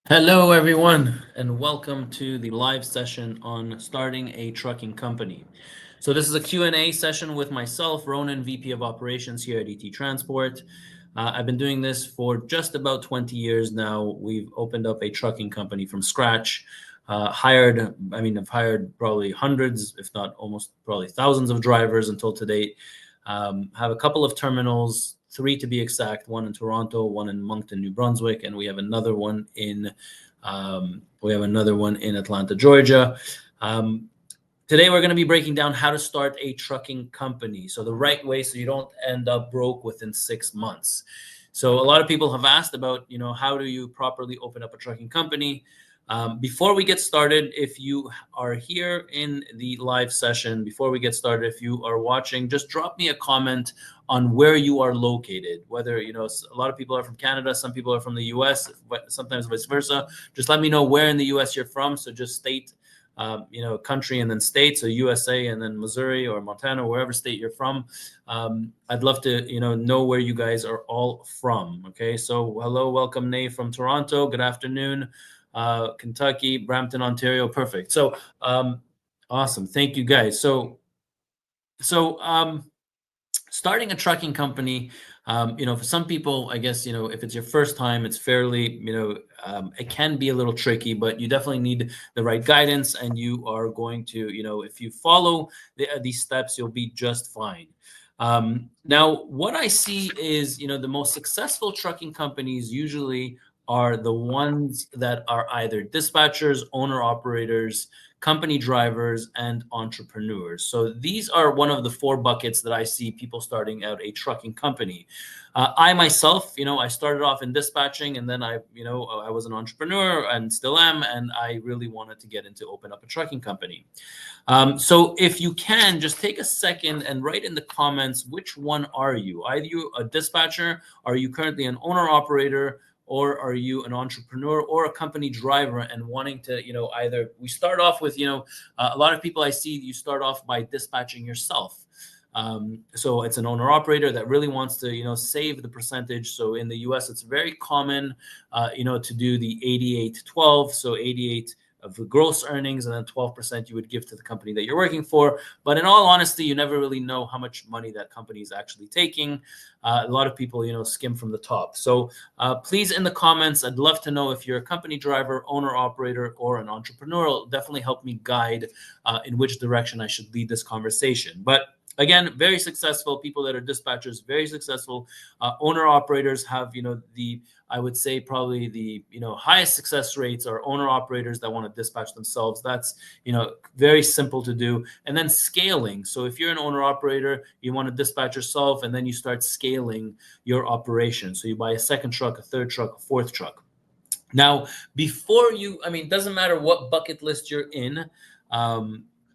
Hello, everyone, and welcome to the live session on starting a trucking company. So this is a Q&A session with myself, Ronen, VP of Operations here at ET Transport. I've been doing this for just about 20 years now. We've opened up a trucking company from scratch. I've hired probably hundreds, if not almost probably thousands of drivers until to date. Have a couple of terminals, three to be exact, one in Toronto, one in Moncton, New Brunswick, and we have another one in Atlanta, Georgia. Um, Today we're going to be breaking down how to start a trucking company, so the right way, so you don't end up broke within 6 months. So a lot of people have asked about, how do you properly open up a trucking company? Before we get started, if you are here in the live session, before we get started, if you are watching, just drop me a comment on where you are located. Whether, a lot of people are from Canada, some people are from the US, but sometimes vice versa. Just let me know where in the US you're from. So just state, country and then state. So USA and then Missouri or Montana, wherever state you're from. I'd love to, know where you guys are all from. Okay. So hello, welcome, Nate from Toronto. Good afternoon. Kentucky, Brampton, Ontario. Perfect. So, awesome. Thank you, guys. So, starting a trucking company, for some people, I guess, if it's your first time, it's fairly, it can be a little tricky, but you definitely need the right guidance, and you are going to, if you follow these steps, you'll be just fine. Now, what I see is, the most successful trucking companies usually are the ones that are either dispatchers, owner operators, company drivers, and entrepreneurs. So these are one of the four buckets that I see people starting out a trucking company. I myself, I started off in dispatching, and then I was an entrepreneur and still am, and I really wanted to get into open up a trucking company. So if you can, just take a second and write in the comments, which one are you? Are you a dispatcher? Are you currently an owner operator? Or are you an entrepreneur or a company driver and wanting to, either we start off with, a lot of people I see, you start off by dispatching yourself. So it's an owner operator that really wants to, save the percentage. So in the US, it's very common, to do the 88-12. So 88 of the gross earnings, and then 12% you would give to the company that you're working for. But in all honesty, you never really know how much money that company is actually taking. A lot of people, skim from the top. So please, in the comments, I'd love to know if you're a company driver, owner operator, or an entrepreneur. It'll definitely help me guide in which direction I should lead this conversation. But again, very successful people that are dispatchers, very successful owner operators have, I would say probably the highest success rates are owner operators that want to dispatch themselves. That's very simple to do. And then scaling. So if you're an owner operator, you want to dispatch yourself, and then you start scaling your operation. So you buy a second truck, a third truck, a fourth truck. Now, it doesn't matter what bucket list you're in.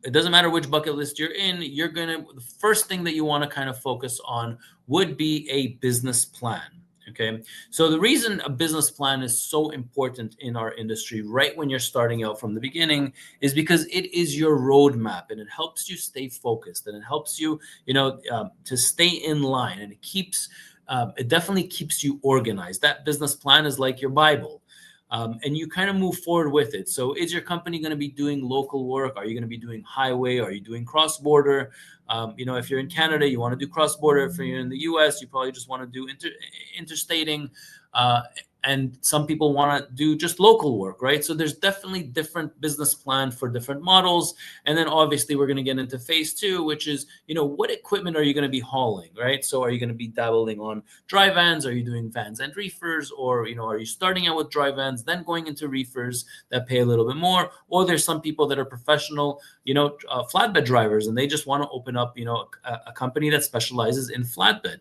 It doesn't matter which bucket list you're in. The first thing that you want to kind of focus on would be a business plan. Okay. So the reason a business plan is so important in our industry right when you're starting out from the beginning is because it is your roadmap, and it helps you stay focused, and it helps you, to stay in line, and it definitely keeps you organized. That business plan is like your Bible. And you kind of move forward with it. So is your company going to be doing local work? Are you going to be doing highway? Are you doing cross-border? If you're in Canada, you want to do cross-border. If you're in the US, you probably just want to do interstating. And some people want to do just local work, right? So there's definitely different business plans for different models. And then obviously we're going to get into phase two, which is, what equipment are you going to be hauling, right? So are you going to be dabbling on dry vans? Are you doing vans and reefers? Or, are you starting out with dry vans, then going into reefers that pay a little bit more? Or there's some people that are professional, flatbed drivers, and they just want to open up, a company that specializes in flatbed.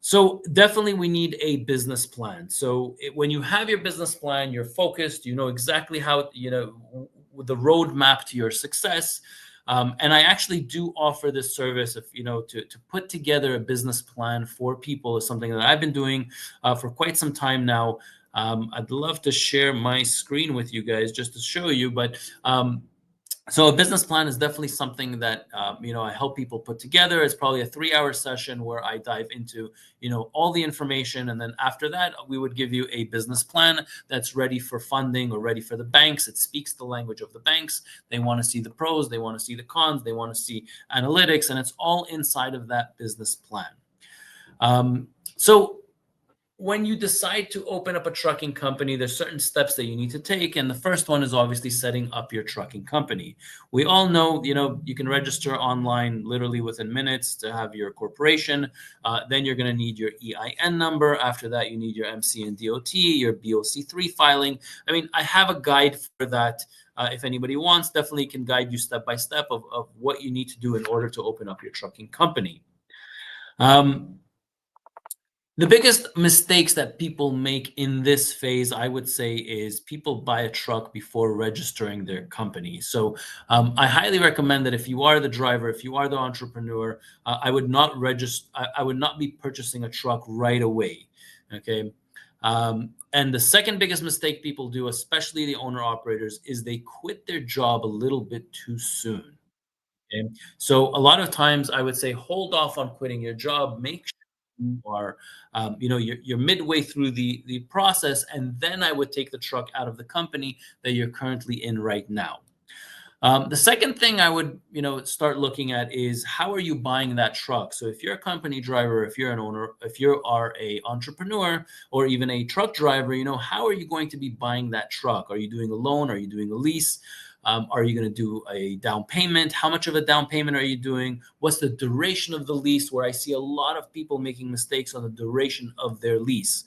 So definitely we need a business plan. So when you have your business plan, you're focused, you know exactly how, the roadmap to your success. And I actually do offer this service of, to put together a business plan for people is something that I've been doing for quite some time now. I'd love to share my screen with you guys just to show you, but So a business plan is definitely something that I help people put together. It's probably a 3-hour session where I dive into all the information, and then after that we would give you a business plan that's ready for funding or ready for the banks. It speaks the language of the banks. They want to see the pros, they want to see the cons, they want to see analytics, and it's all inside of that business plan. So when you decide to open up a trucking company, there's certain steps that you need to take. And the first one is obviously setting up your trucking company. We all know, you can register online literally within minutes to have your corporation. Then you're going to need your EIN number. After that, you need your MC and DOT, your BOC3 filing. I mean, I have a guide for that. If anybody wants, definitely can guide you step by step of what you need to do in order to open up your trucking company. The biggest mistakes that people make in this phase, I would say, is people buy a truck before registering their company. So I highly recommend that if you are the driver, if you are the entrepreneur, I would not register. I would not be purchasing a truck right away. Okay. And the second biggest mistake people do, especially the owner operators, is they quit their job a little bit too soon. Okay. So a lot of times I would say hold off on quitting your job. Make sure you are, you're midway through the process, and then I would take the truck out of the company that you're currently in right now. The second thing I would, start looking at is how are you buying that truck? So if you're a company driver, if you're an owner, if you are a entrepreneur or even a truck driver, how are you going to be buying that truck? Are you doing a loan? Are you doing a lease? Are you going to do a down payment? How much of a down payment are you doing? What's the duration of the lease? Where I see a lot of people making mistakes on the duration of their lease.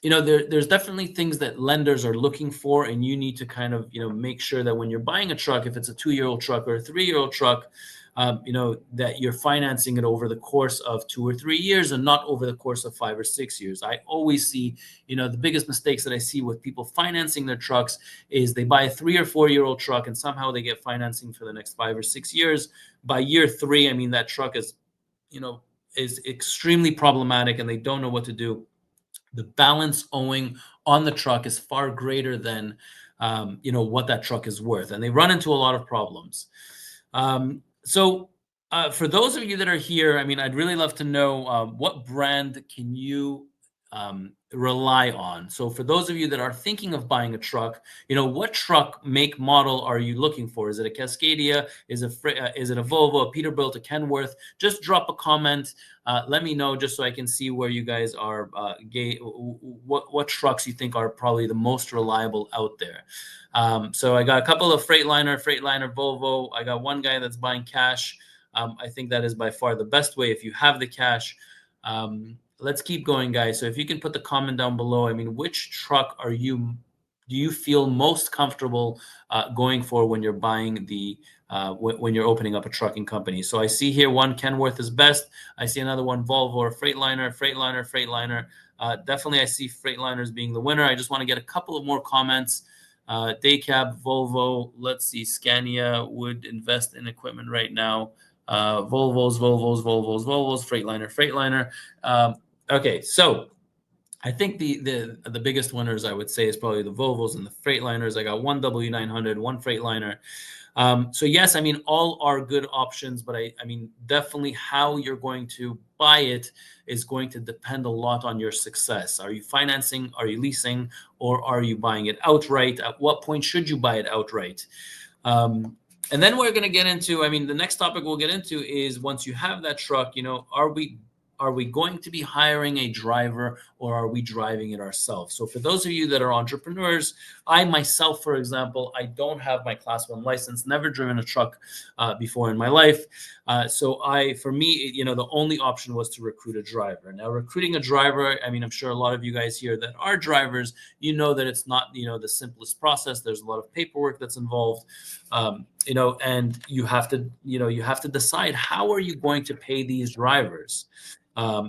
There's definitely things that lenders are looking for, and you need to kind of, make sure that when you're buying a truck, if it's a 2-year-old truck or a 3-year-old truck, that you're financing it over the course of 2 or 3 years and not over the course of 5 or 6 years. I always see, the biggest mistakes that I see with people financing their trucks is they buy a 3 or 4-year-old truck and somehow they get financing for the next 5 or 6 years. By year 3, I mean, that truck is extremely problematic and they don't know what to do. The balance owing on the truck is far greater than what that truck is worth, and they run into a lot of problems. So for those of you that are here, I mean, I'd really love to know what brand can you rely on. So for those of you that are thinking of buying a truck, what truck make model are you looking for? Is it a Cascadia? Is it a Volvo, a Peterbilt, a Kenworth? Just drop a comment. Let me know just so I can see where you guys are. What trucks you think are probably the most reliable out there. So I got a couple of Freightliner, Volvo. I got one guy that's buying cash. I think that is by far the best way if you have the cash. Let's keep going, guys. So if you can put the comment down below, I mean, which truck do you feel most comfortable going for when you're buying when you're opening up a trucking company? So I see here one Kenworth is best. I see another one Volvo or Freightliner. Definitely I see Freightliners being the winner. I just want to get a couple of more comments. Daycab, Volvo, let's see, Scania would invest in equipment right now. Volvos, Freightliner. Okay, so I think the biggest winners I would say is probably the Volvos and the Freightliners. I got one W900, one Freightliner. So yes, I mean, all are good options, but I mean, definitely how you're going to buy it is going to depend a lot on your success. Are you financing? Are you leasing? Or are you buying it outright? At what point should you buy it outright? And then we're going to get into, I mean, the next topic we'll get into is once you have that truck, are we going to be hiring a driver or are we driving it ourselves? So for those of you that are entrepreneurs, I myself, for example, I don't have my Class 1 license, never driven a truck before in my life. For me, the only option was to recruit a driver. Now, recruiting a driver, I mean, I'm sure a lot of you guys here that are drivers, that it's not, the simplest process. There's a lot of paperwork that's involved, and you have to decide how are you going to pay these drivers.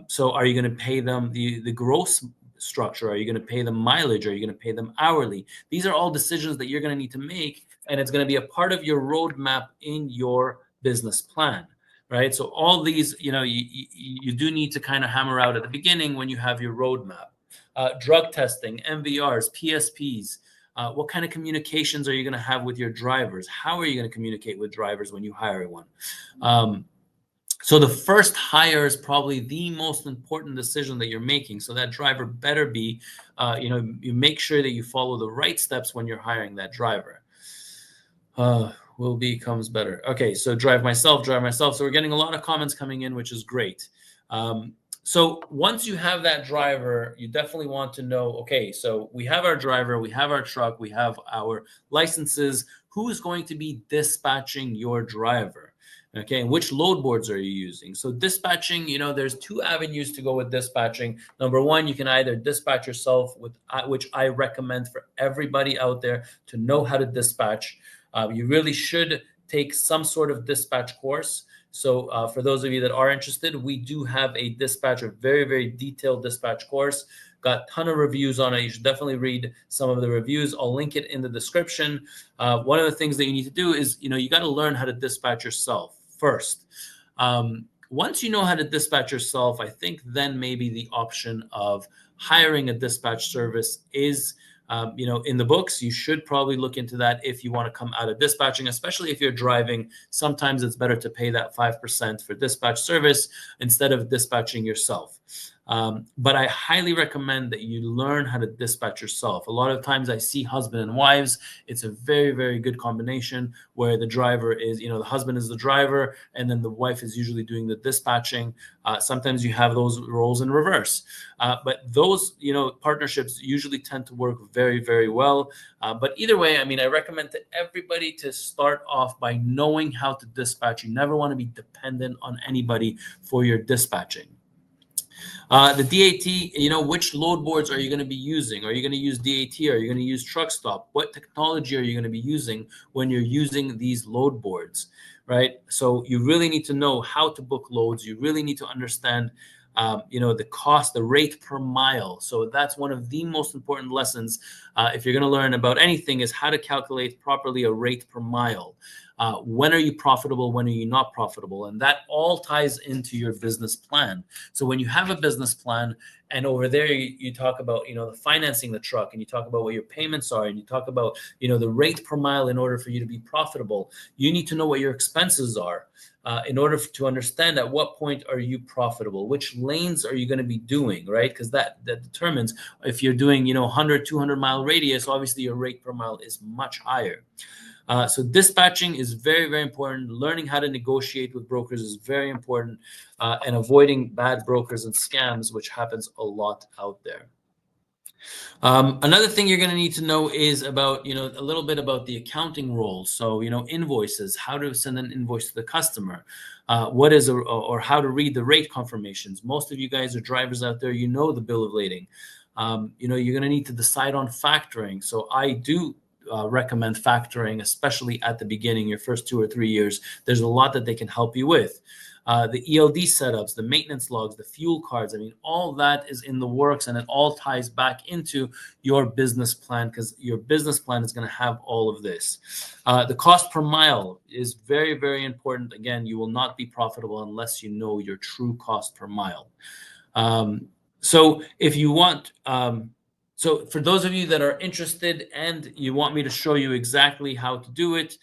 So are you going to pay them the gross structure? Are you going to pay them mileage? Are you going to pay them hourly? These are all decisions that you're going to need to make, and it's going to be a part of your roadmap in your business plan, right? So all these, you do need to kind of hammer out at the beginning when you have your roadmap. Drug testing, MVRs, PSPs, What kind of communications are you going to have with your drivers? How are you going to communicate with drivers when you hire one? So the first hire is probably the most important decision that you're making. So that driver better be, you make sure that you follow the right steps when you're hiring that driver. Will be comes better. Okay, so drive myself. So we're getting a lot of comments coming in, which is great. So once you have that driver, you definitely want to know, okay, so we have our driver, we have our truck, we have our licenses. Who is going to be dispatching your driver? Okay, and which load boards are you using? So dispatching, there's two avenues to go with dispatching. Number one, you can either dispatch yourself, which I recommend for everybody out there to know how to dispatch. You really should take some sort of dispatch course. So for those of you that are interested, we do have a very, very detailed dispatch course. Got a ton of reviews on it. You should definitely read some of the reviews. I'll link it in the description. One of the things that you need to do is, you got to learn how to dispatch yourself first. Once you know how to dispatch yourself, I think then maybe the option of hiring a dispatch service is in the books. You should probably look into that if you want to come out of dispatching, especially if you're driving. Sometimes it's better to pay that 5% for dispatch service instead of dispatching yourself. But I highly recommend that you learn how to dispatch yourself. A lot of times I see husband and wives. It's a very, very good combination where the driver is, the husband is the driver, and then the wife is usually doing the dispatching. Sometimes you have those roles in reverse. But those, partnerships usually tend to work very, very well. But either way, I recommend to everybody to start off by knowing how to dispatch. You never want to be dependent on anybody for your dispatching. The DAT, which load boards are you going to be using? Are you going to use DAT? Are you going to use truck stop? What technology are you going to be using when you're using these load boards, right? So you really need to know how to book loads. You really need to understand, the cost, the rate per mile. So that's one of the most important lessons if you're going to learn about anything, is how to calculate properly a rate per mile. When are you profitable? When are you not profitable? And that all ties into your business plan. So when you have a business plan, and over there you talk about, the financing the truck, and you talk about what your payments are, and you talk about, the rate per mile in order for you to be profitable, you need to know what your expenses are. In order to understand at what point are you profitable, which lanes are you going to be doing, right? Because that determines if you're doing, 100, 200 mile radius, obviously your rate per mile is much higher. So dispatching is very, very important. Learning how to negotiate with brokers is very important, and avoiding bad brokers and scams, which happens a lot out there. Another thing you're going to need to know is about, a little bit about the accounting roles. So, invoices, how to send an invoice to the customer, or how to read the rate confirmations. Most of you guys are drivers out there, the bill of lading. You're going to need to decide on factoring. So I do recommend factoring, especially at the beginning, your first 2 or 3 years. There's a lot that they can help you with. The ELD setups, the maintenance logs, the fuel cards. All that is in the works, and it all ties back into your business plan, because your business plan is going to have all of this. The cost per mile is very, very important. Again, you will not be profitable unless you know your true cost per mile. So if you want, so for those of you that are interested and you want me to show you exactly how to do it,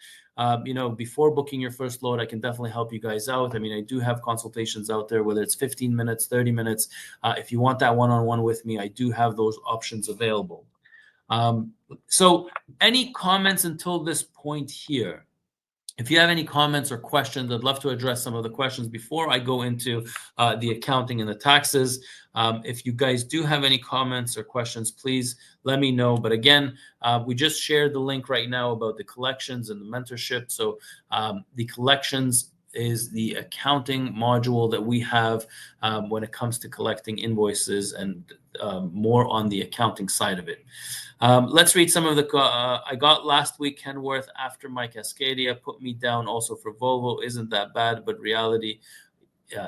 before booking your first load, I can definitely help you guys out. I do have consultations out there, whether it's 15 minutes, 30 minutes. If you want that one-on-one with me, I do have those options available. So any comments until this point here? If you have any comments or questions, I'd love to address some of the questions before I go into the accounting and the taxes. If you guys do have any comments or questions, please let me know. But again, we just shared the link right now about the collections and the mentorship. So the collections is the accounting module that we have when it comes to collecting invoices and more on the accounting side of it. Let's read some of the, I got last week Kenworth after my Cascadia, put me down also for Volvo. Isn't that bad, but reality,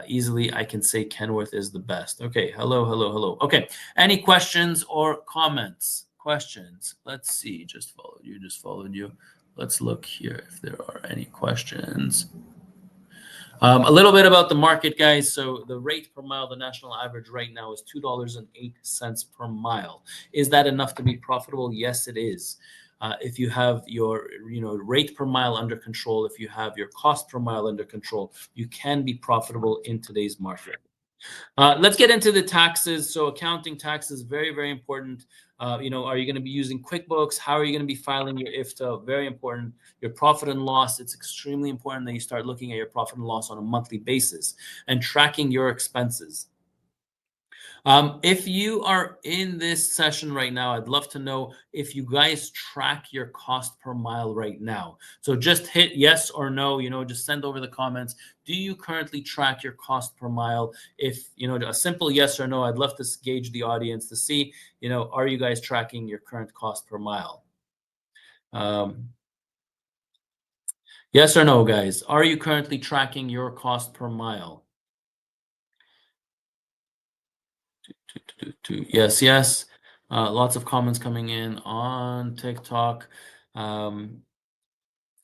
easily I can say Kenworth is the best. Okay, hello. Okay, any questions or comments? Questions? Let's see, just followed you. Let's look here if there are any questions. A little bit about the market, guys. So the rate per mile, the national average right now is $2.08 per mile. Is that enough to be profitable? Yes, it is. If you have your rate per mile under control, if you have your cost per mile under control, you can be profitable in today's market. Let's get into the taxes. So accounting taxes, very, very important. Are you going to be using QuickBooks? How are you going to be filing your IFTA? Very important. Your profit and loss, it's extremely important that you start looking at your profit and loss on a monthly basis and tracking your expenses. If you are in this session right now, I'd love to know if you guys track your cost per mile right now. So just hit yes or no, just send over the comments. Do you currently track your cost per mile? If, a simple yes or no, I'd love to gauge the audience to see, are you guys tracking your current cost per mile? Yes or no, guys? Are you currently tracking your cost per mile? Yes, yes. Lots of comments coming in on TikTok.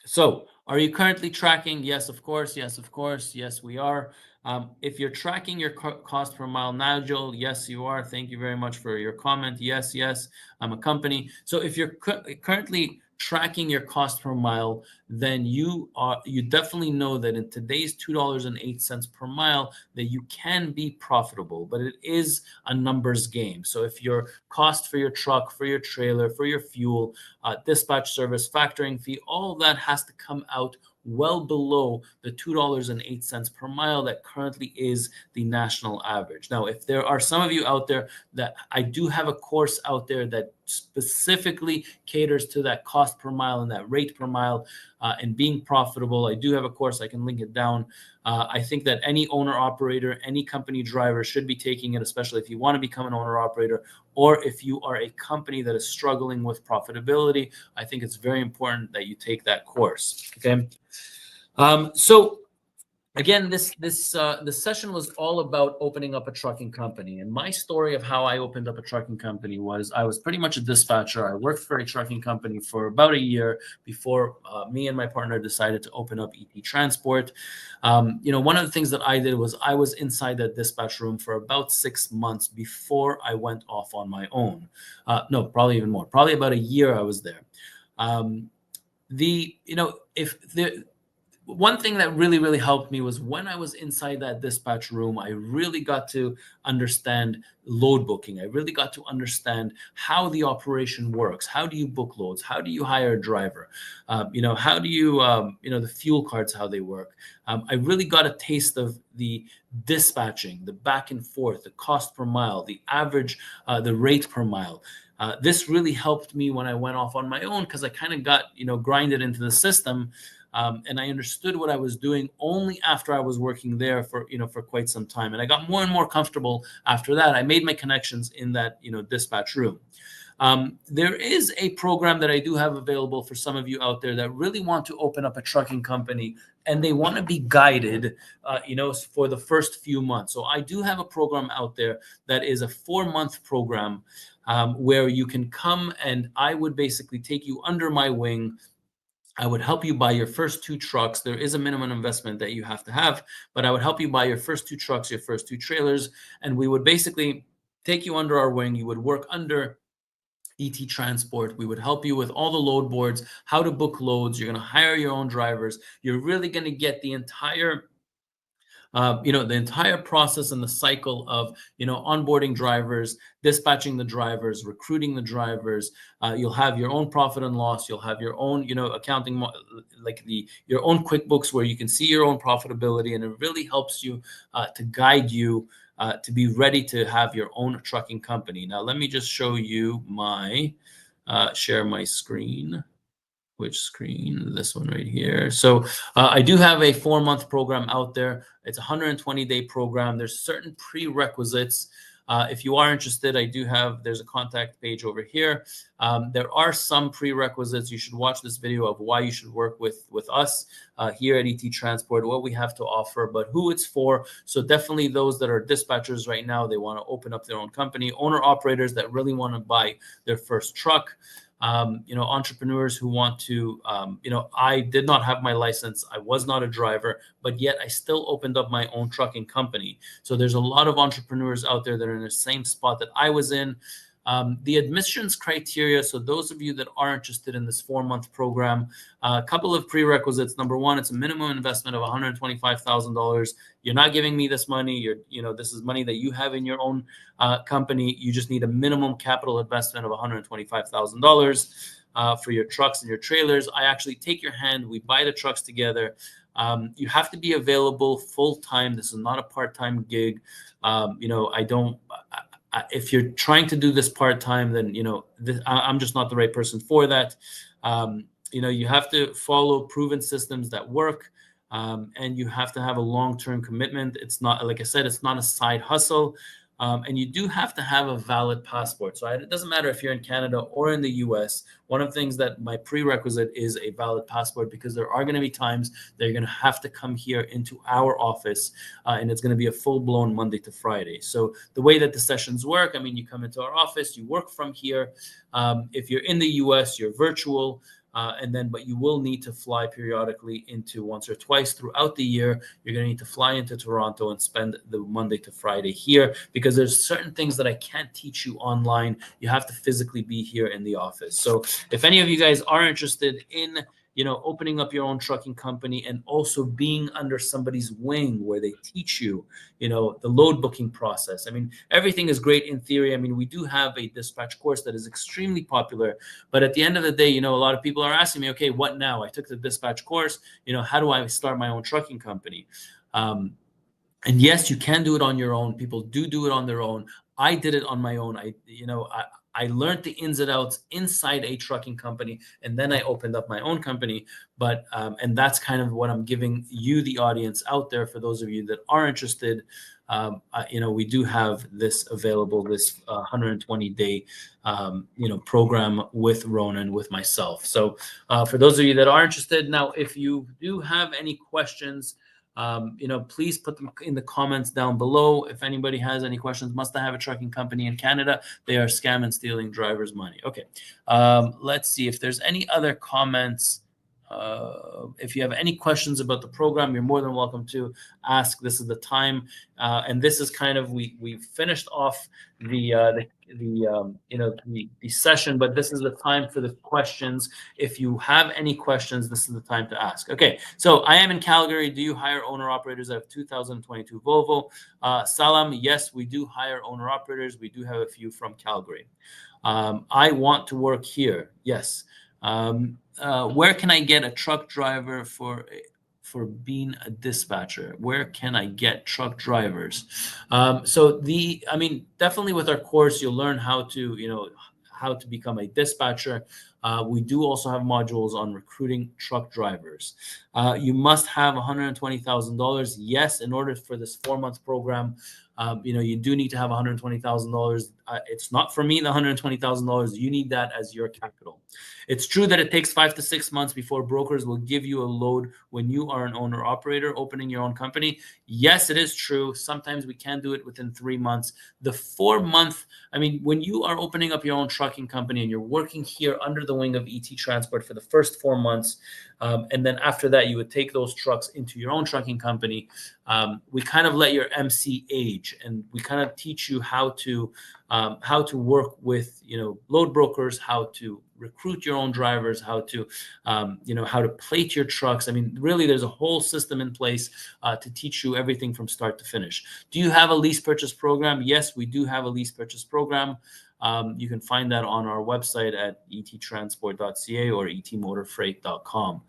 So are you currently tracking? Yes, of course. Yes, of course. Yes, we are. If you're tracking your cost per mile, Nigel, yes, you are. Thank you very much for your comment. Yes, yes, I'm a company. So if you're currently tracking your cost per mile, then you definitely know that in today's $2.08 per mile that you can be profitable, but it is a numbers game. So if your cost for your truck, for your trailer, for your fuel, dispatch service, factoring fee, all of that has to come out well below the $2.08 per mile that currently is the national average. Now, if there are some of you out there that I do have a course out there that specifically caters to that cost per mile and that rate per mile and being profitable, I do have a course. I can link it down. I think that any owner operator, any company driver should be taking it, especially if you want to become an owner operator or if you are a company that is struggling with profitability. I think it's very important that you take that course. Okay. So again, this session was all about opening up a trucking company. And my story of how I opened up a trucking company was I was pretty much a dispatcher. I worked for a trucking company for about a year before me and my partner decided to open up ET Transport. One of the things that I did was I was inside that dispatch room for about 6 months before I went off on my own. No, probably even more. Probably about a year I was there. One thing that really, really helped me was when I was inside that dispatch room, I really got to understand load booking. I really got to understand how the operation works. How do you book loads? How do you hire a driver? How do you, the fuel cards, how they work. I really got a taste of the dispatching, the back and forth, the cost per mile, the average, the rate per mile. This really helped me when I went off on my own because I kind of got, grinded into the system. And I understood what I was doing only after I was working there for quite some time. And I got more and more comfortable after that. I made my connections in that, dispatch room. There is a program that I do have available for some of you out there that really want to open up a trucking company and they want to be guided, for the first few months. So I do have a program out there that is a 4-month program where you can come and I would basically take you under my wing. I would help you buy your first 2 trucks. There is a minimum investment that you have to have, but I would help you buy your first 2 trucks, your first 2 trailers, and we would basically take you under our wing. You would work under ET Transport. We would help you with all the load boards, how to book loads. You're going to hire your own drivers. You're really going to get the entire the entire process and the cycle of, onboarding drivers, dispatching the drivers, recruiting the drivers. You'll have your own profit and loss. You'll have your own, accounting, your own QuickBooks where you can see your own profitability, and it really helps you to guide you to be ready to have your own trucking company. Now, let me just show you my share my screen. Which screen? This one right here. So I do have a 4-month program out there. It's a 120-day program. There's certain prerequisites. If you are interested, there's a contact page over here. There are some prerequisites. You should watch this video of why you should work with us here at ET Transport, what we have to offer, but who it's for. So definitely those that are dispatchers right now, they want to open up their own company, owner operators that really want to buy their first truck. entrepreneurs who want to, I did not have my license. I was not a driver, but yet I still opened up my own trucking company. So there's a lot of entrepreneurs out there that are in the same spot that I was in. The admissions criteria, so those of you that are interested in this 4-month program, a couple of prerequisites. Number one, it's a minimum investment of $125,000. You're not giving me this money. This is money that you have in your own company. You just need a minimum capital investment of $125,000 for your trucks and your trailers. I actually take your hand. We buy the trucks together. You have to be available full time. This is not a part-time gig. If you're trying to do this part-time, then I'm just not the right person for that. You have to follow proven systems that work, and you have to have a long-term commitment. It's not, like I said, it's not a side hustle. And you do have to have a valid passport. So it doesn't matter if you're in Canada or in the US. One of the things that my prerequisite is a valid passport, because there are going to be times that you're going to have to come here into our office, and it's going to be a full-blown Monday to Friday. So the way that the sessions work, you come into our office, you work from here. If you're in the US, you're virtual. But you will need to fly periodically into once or twice throughout the year. You're going to need to fly into Toronto and spend the Monday to Friday here, because there's certain things that I can't teach you online. You have to physically be here in the office. So if any of you guys are interested in opening up your own trucking company and also being under somebody's wing where they teach you, the load booking process. Everything is great in theory. We do have a dispatch course that is extremely popular, but at the end of the day, a lot of people are asking me, okay, what now? I took the dispatch course, how do I start my own trucking company? And yes, you can do it on your own. People do it on their own. I did it on my own. I learned the ins and outs inside a trucking company, and then I opened up my own company. But and that's kind of what I'm giving you, the audience out there, for those of you that are interested. We do have this available, this 120-day program with Ronen, with myself. So for those of you that are interested, now if you do have any questions, please put them in the comments down below. If anybody has any questions, must I have a trucking company in Canada? They are scam and stealing drivers' money. Okay. Let's see if there's any other comments. If you have any questions about the program, you're more than welcome to ask. This is the time, and this is kind of, we finished off the session, but this is the time for the questions. If you have any questions, this is the time to ask. Okay, so I am in Calgary. Do you hire owner operators? I have 2022 Volvo. Salam, yes, we do hire owner operators. We do have a few from Calgary. I want to work here. Yes. Where can I get a truck driver for being a dispatcher? Where can I get truck drivers? Definitely with our course, you'll learn how to become a dispatcher. We do also have modules on recruiting truck drivers. You must have $120,000. Yes, in order for this 4-month program, you do need to have $120,000. It's not for me, the $120,000. You need that as your capital. It's true that it takes 5 to 6 months before brokers will give you a load when you are an owner operator opening your own company. Yes, it is true. Sometimes we can do it within 3 months. The 4-month, when you are opening up your own trucking company and you're working here under the wing of ET Transport for the first 4 months, and then after that, you would take those trucks into your own trucking company. We kind of let your MC age, and we kind of teach you how to work with load brokers, how to recruit your own drivers, how to plate your trucks. Really, there's a whole system in place to teach you everything from start to finish. Do you have a lease purchase program? Yes, we do have a lease purchase program. You can find that on our website at ettransport.ca or etmotorfreight.com.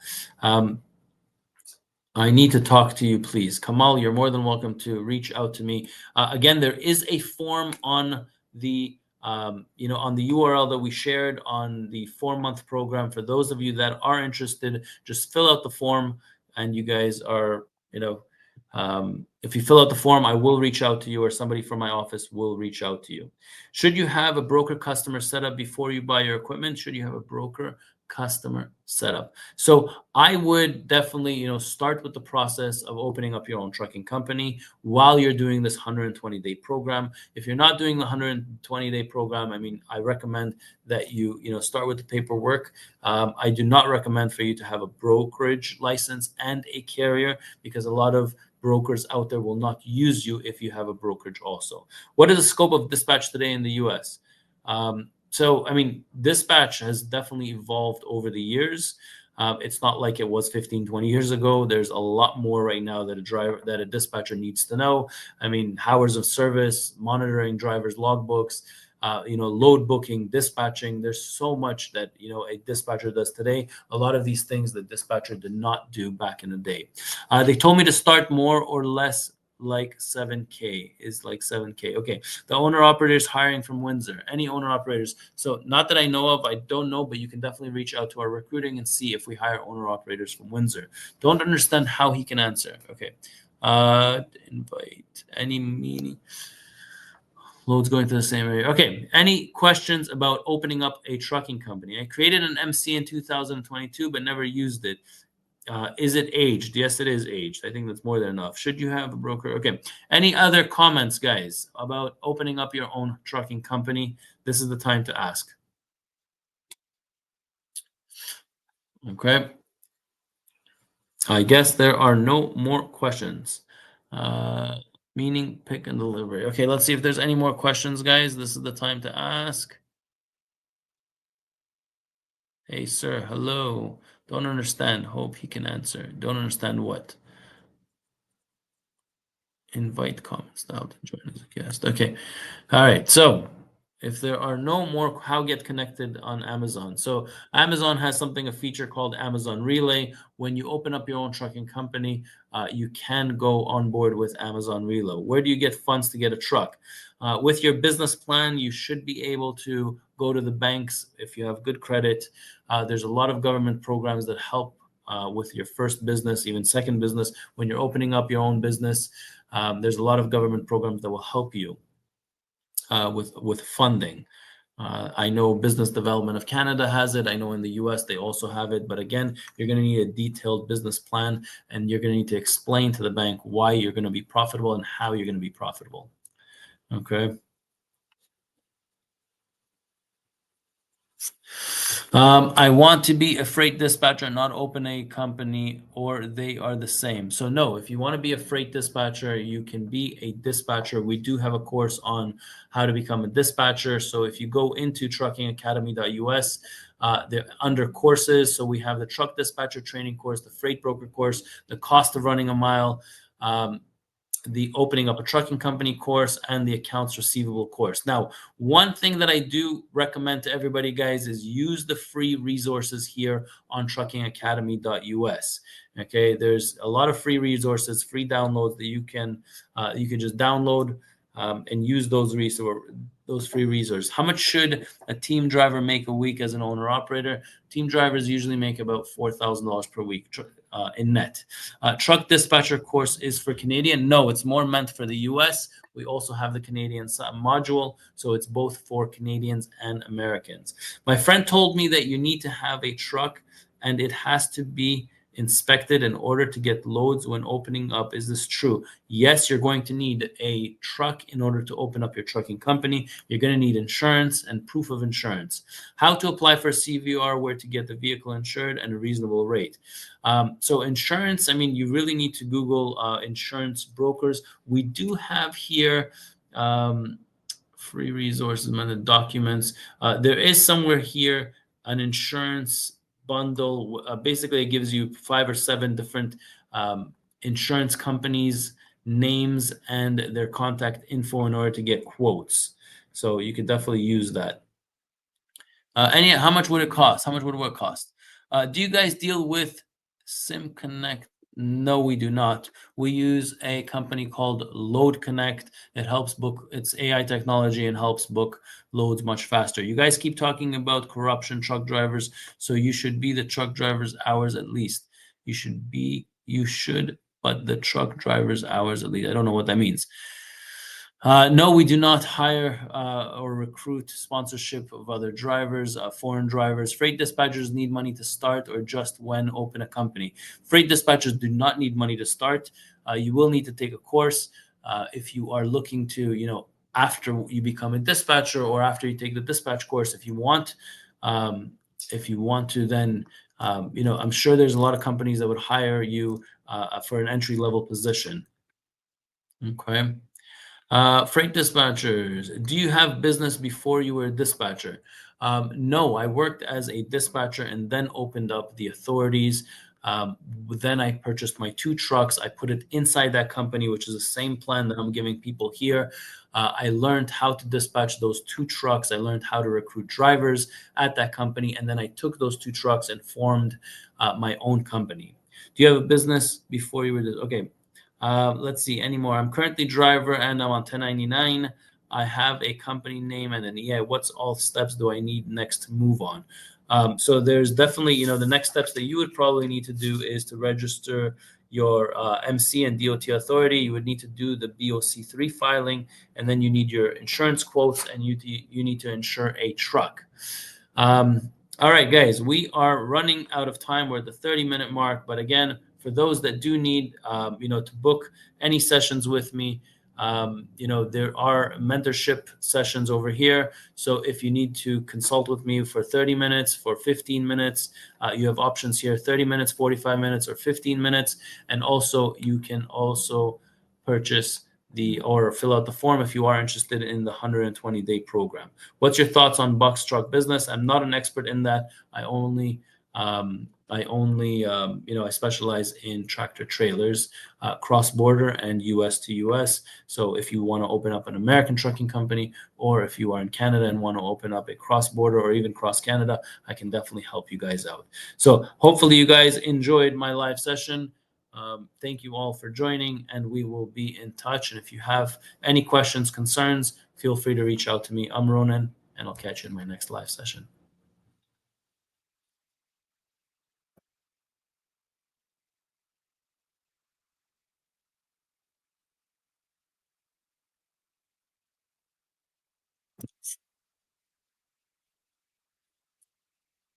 I need to talk to you, please. Kamal, you're more than welcome to reach out to me. Again, there is a form on the on the URL that we shared on the 4-month program. For those of you that are interested, just fill out the form, and you guys are, if you fill out the form, I will reach out to you, or somebody from my office will reach out to you. Should you have a broker customer set up before you buy your equipment? Should you have a broker customer setup. So I would definitely, start with the process of opening up your own trucking company while you're doing this 120-day program. If you're not doing the 120-day program, I mean, I recommend that you start with the paperwork. I do not recommend for you to have a brokerage license and a carrier, because a lot of brokers out there will not use you if you have a brokerage also. What is the scope of dispatch today in the US? So, I mean, dispatch has definitely evolved over the years. It's not like it was 15, 20 years ago. There's a lot more right now that a dispatcher needs to know. I mean, hours of service, monitoring drivers' logbooks, load booking, dispatching. There's so much that, a dispatcher does today. A lot of these things the dispatcher did not do back in the day. They told me to start more or less like 7K is like 7K. Okay. The owner operators hiring from Windsor. Any owner operators? So not that I know of, I don't know, but you can definitely reach out to our recruiting and see if we hire owner operators from Windsor. Don't understand how he can answer. Okay. Invite any meaning. Loads going to the same area. Okay. Any questions about opening up a trucking company? I created an MC in 2022, but never used it. Is it aged? Yes, it is aged. I think that's more than enough. Should you have a broker? Okay. Any other comments, guys, about opening up your own trucking company? This is the time to ask. Okay. I guess there are no more questions. Meaning pick and delivery. Okay, let's see if there's any more questions, guys. This is the time to ask. Hey, sir. Hello. Don't understand. Hope he can answer. Don't understand what? Invite comments now to join as a guest. Okay. All right. So if there are no more, how get connected on Amazon? So Amazon has a feature called Amazon Relay. When you open up your own trucking company, you can go on board with Amazon Relay. Where do you get funds to get a truck? With your business plan, you should be able to go to the banks if you have good credit. There's a lot of government programs that help with your first business, even second business. When you're opening up your own business, there's a lot of government programs that will help you with funding. I know Business Development of Canada has it. I know in the US they also have it. But again, you're going to need a detailed business plan, and you're going to need to explain to the bank why you're going to be profitable and how you're going to be profitable. Okay. I want to be a freight dispatcher, not open a company, or they are the same. So no, if you want to be a freight dispatcher, you can be a dispatcher. We do have a course on how to become a dispatcher. So if you go into truckingacademy.us, they're under courses. So we have the truck dispatcher training course, the freight broker course, the cost of running a mile, the opening up a trucking company course, and the accounts receivable course. Now, one thing that I do recommend to everybody, guys, is use the free resources here on truckingacademy.us. Okay, there's a lot of free resources, free downloads that you can just download and use those free resources. How much should a team driver make a week as an owner operator? Team drivers usually make about $4,000 per week in net. Truck dispatcher course is for Canadian. No, it's more meant for the US. We also have the Canadian module, so it's both for Canadians and Americans. My friend told me that you need to have a truck and it has to be inspected in order to get loads when opening up. Is this true? Yes, you're going to need a truck in order to open up your trucking company. You're going to need insurance and proof of insurance. How to apply for CVR, where to get the vehicle insured, and a reasonable rate. So insurance, I mean, you really need to Google insurance brokers. We do have here free resources and the documents. There is somewhere here an insurance bundle. Basically, it gives you 5 or 7 different insurance companies' names and their contact info in order to get quotes. So you can definitely use that. How much would it cost? How much would it cost? Do you guys deal with Sim Connect? No, we do not. We use a company called Load Connect. It helps book. It's AI technology and helps book loads much faster. You guys keep talking about corruption, truck drivers. So you should be the truck drivers' hours at least. You should, but the truck drivers' hours at least. I don't know what that means. No, we do not hire or recruit sponsorship of other drivers, foreign drivers. Freight dispatchers need money to start or just when open a company. Freight dispatchers do not need money to start. You will need to take a course if you are looking to, after you become a dispatcher or after you take the dispatch course, um, if you want to, then I'm sure there's a lot of companies that would hire you for an entry level position. Okay. Freight dispatchers, do you have business before you were a dispatcher? No, I worked as a dispatcher and then opened up the authorities. Then I purchased my 2 trucks. I put it inside that company, which is the same plan that I'm giving people here. I learned how to dispatch those 2 trucks. I learned how to recruit drivers at that company. And then I took those 2 trucks and formed my own company. Do you have a business before you were? Okay. Let's see anymore. I'm currently driver and I'm on 1099. I have a company name and then what's all steps do I need next to move on? So there's definitely, the next steps that you would probably need to do is to register your MC and DOT authority. You would need to do the BOC3 filing, and then you need your insurance quotes, and you need to insure a truck. All right, guys, we are running out of time. We're at the 30-minute mark. But again, for those that do need, to book any sessions with me, there are mentorship sessions over here. So if you need to consult with me for 30 minutes, for 15 minutes, you have options here, 30 minutes, 45 minutes, or 15 minutes. And also you can also purchase or fill out the form if you are interested in the 120-day program. What's your thoughts on box truck business? I'm not an expert in that. I specialize in tractor trailers, cross-border and US to US. So if you want to open up an American trucking company, or if you are in Canada and want to open up a cross-border or even cross-Canada, I can definitely help you guys out. So hopefully you guys enjoyed my live session. Thank you all for joining, and we will be in touch. And if you have any questions, concerns, feel free to reach out to me. I'm Ronen, and I'll catch you in my next live session.